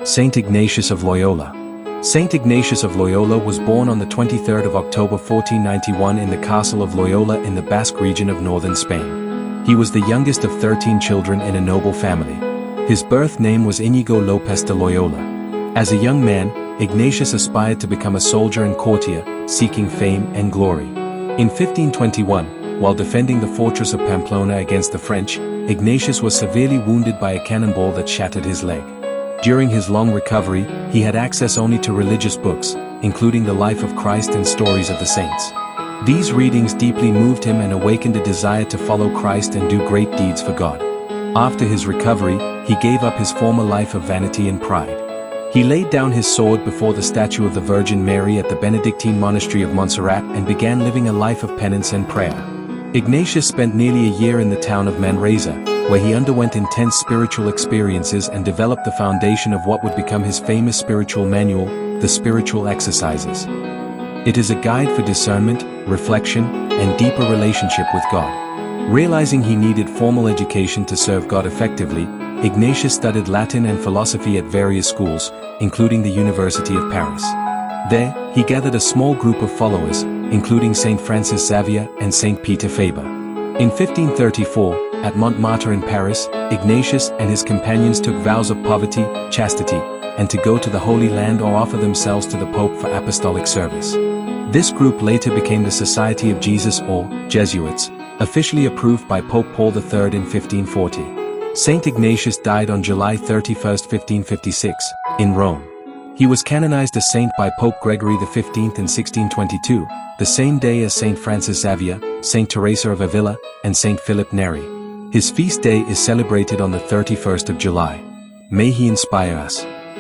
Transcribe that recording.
Saint Ignatius of Loyola. Saint Ignatius of Loyola was born on the 23rd of October 1491 in the castle of Loyola in the Basque region of northern Spain. He was the youngest of 13 children in a noble family. His birth name was Íñigo López de Loyola. As a young man, Ignatius aspired to become a soldier and courtier, seeking fame and glory. In 1521, while defending the fortress of Pamplona against the French, Ignatius was severely wounded by a cannonball that shattered his leg. During his long recovery, he had access only to religious books, including the life of Christ and stories of the saints. These readings deeply moved him and awakened a desire to follow Christ and do great deeds for God. After his recovery, he gave up his former life of vanity and pride. He laid down his sword before the statue of the Virgin Mary at the Benedictine monastery of Montserrat and began living a life of penance and prayer. Ignatius spent nearly a year in the town of Manresa, where he underwent intense spiritual experiences and developed the foundation of what would become his famous spiritual manual, the Spiritual Exercises. It is a guide for discernment, reflection, and deeper relationship with God. Realizing he needed formal education to serve God effectively, Ignatius studied Latin and philosophy at various schools, including the University of Paris. There, he gathered a small group of followers, including Saint Francis Xavier and Saint Peter Faber. In 1534, at Montmartre in Paris, Ignatius and his companions took vows of poverty, chastity, and to go to the Holy Land or offer themselves to the Pope for apostolic service. This group later became the Society of Jesus or Jesuits, officially approved by Pope Paul III in 1540. Saint Ignatius died on July 31, 1556, in Rome. He was canonized a saint by Pope Gregory XV in 1622, the same day as Saint Francis Xavier, Saint Teresa of Avila, and Saint Philip Neri. His feast day is celebrated on the 31st of July. May he inspire us.